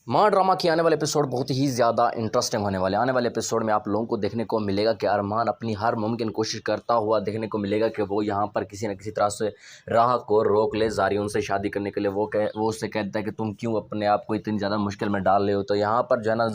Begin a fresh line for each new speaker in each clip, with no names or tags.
माँ ड्रामा की आने वाले एपिसोड बहुत ही ज़्यादा इंटरेस्टिंग होने वाले हैं। आने वाले एपिसोड में आप लोगों को देखने को मिलेगा कि अरमान अपनी हर मुमकिन कोशिश करता हुआ देखने को मिलेगा कि वो यहाँ पर किसी न किसी तरह से राह को रोक ले ज़ारी उनसे शादी करने के लिए। वो उससे कहता है कि तुम क्यों अपने आप को इतनी ज़्यादा मुश्किल में डाल रहे हो। तो यहाँ पर जो है ना,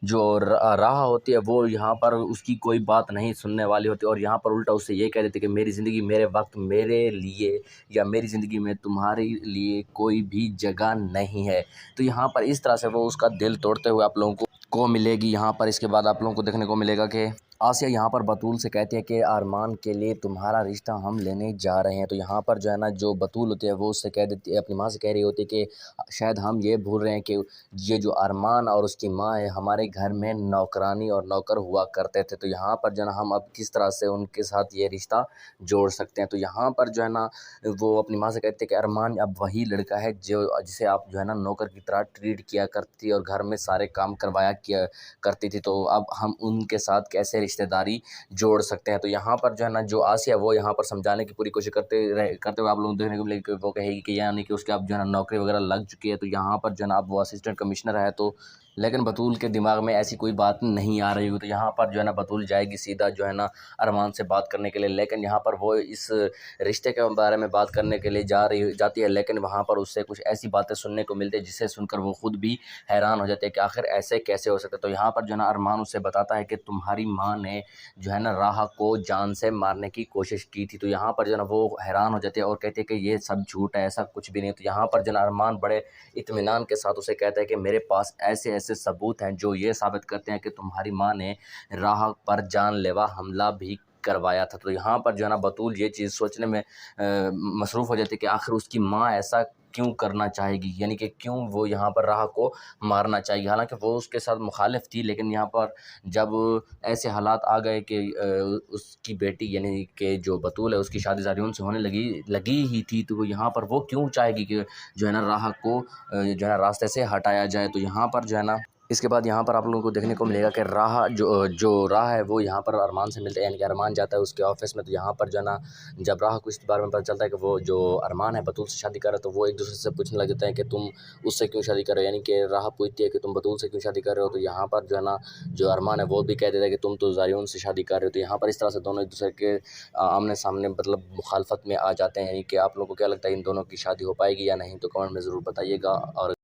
जो राह होती है वो यहाँ पर उसकी कोई बात नहीं सुनने वाली होती और यहाँ पर उल्टा उससे ये कह देती कि मेरी ज़िंदगी, मेरे वक्त, मेरे लिए या मेरी ज़िंदगी में तुम्हारे लिए कोई भी जगह नहीं है। तो यहाँ पर इस तरह से वो उसका दिल तोड़ते हुए आप लोगों को मिलेगी। यहाँ पर इसके बाद आप लोगों को देखने को मिलेगा कि आसिया यहाँ पर बतूल से कहती है कि अरमान के लिए तुम्हारा रिश्ता हम लेने जा रहे हैं। तो यहाँ पर जो है ना, जो बतूल होती है वो उससे कह देती है, अपनी माँ से कह रही होती है कि शायद हम ये भूल रहे हैं कि ये जो अरमान और उसकी माँ है हमारे घर में नौकरानी और नौकर हुआ करते थे। तो यहाँ पर जो है ना, हम अब किस तरह से उनके साथ ये रिश्ता जोड़ सकते हैं। तो यहाँ पर जो है ना, वो अपनी माँ से कहते हैं कि अरमान अब वही लड़का है जिसे आप जो है ना नौकर की तरह ट्रीट किया करती और घर में सारे काम करवाया किया करती थी। तो अब हम उनके साथ कैसे रिश्तेदारी जोड़ सकते हैं। तो यहाँ पर जो है ना, जो आसिया वो यहाँ पर समझाने की पूरी कोशिश करते हुए आप लोगों को देखने को मिलेगी कि वो कहेगी कि यानी कि उसके अब जो है ना नौकरी वगैरह लग चुकी है। तो यहाँ पर जो है ना, अब वो असिस्टेंट कमिश्नर है। तो लेकिन बतूल के दिमाग में ऐसी कोई बात नहीं आ रही हो। तो यहाँ पर जो है ना, बतूल जाएगी सीधा जो है ना अरमान से बात करने के लिए। लेकिन यहाँ पर वो इस रिश्ते के बारे में बात करने के लिए जाती है। लेकिन वहाँ पर उससे कुछ ऐसी बातें सुनने को मिलती है जिसे सुनकर वो खुद भी हैरान हो जाते हैं कि आखिर ऐसे कैसे हो सकता है। तो यहाँ पर जो है ना, अरमान उससे बताता है कि तुम्हारी माँ ने जो है ना राह को जान से मारने की कोशिश की थी। तो यहाँ पर जो है ना, वो हैरान हो जाती है और कहते हैं कि ये सब झूठ है, ऐसा कुछ भी नहीं। तो यहाँ पर जो है ना, अरमान बड़े इत्मीनान के साथ उसे कहता है कि मेरे पास ऐसे ऐसे सबूत हैं जो ये साबित करते हैं कि तुम्हारी माँ ने राह पर जानलेवा हमला भी करवाया था। तो यहाँ पर जो है ना, बतूल ये चीज़ सोचने में मसरूफ़ हो जाती है कि आखिर उसकी माँ ऐसा क्यों करना चाहेगी, यानी कि क्यों वो यहाँ पर राह को मारना चाहेगी। हालांकि वो उसके साथ मुखालिफ थी, लेकिन यहाँ पर जब ऐसे हालात आ गए कि उसकी बेटी यानी कि जो बतूल है उसकी शादी ज़ारी उनसे होने लगी ही थी, तो यहाँ पर वो क्यों चाहेगी कि जो है ना राह को जो है रास्ते से हटाया जाए। तो यहाँ पर जो है ना, इसके बाद यहाँ पर आप लोगों को देखने को मिलेगा कि जो राह है वो यहाँ पर अरमान से मिलता है, यानी कि अरमान जाता है उसके ऑफिस में। तो यहाँ पर जो है ना, जब राह को इस बारे में पता चलता है कि वो जो अरमान है बतूल से शादी कर रहा है, तो वो एक दूसरे से पूछने लग जाते हैं कि तुम उससे क्यों शादी कर रहे हो, यानी कि राह पूछती है कि तुम बतूल से क्यों शादी कर रहे हो। तो यहाँ पर जो है ना, जो अरमान है वो भी कह देता है कि तुम तो ज़ारियून से शादी कर रहे हो। तो यहाँ पर इस तरह से दोनों एक दूसरे के आमने सामने मतलब मुखालफत में आ जाते हैं। यानी कि आप लोगों को क्या लगता है इन दोनों की शादी हो पाएगी या नहीं, तो कमेंट में ज़रूर बताइएगा। और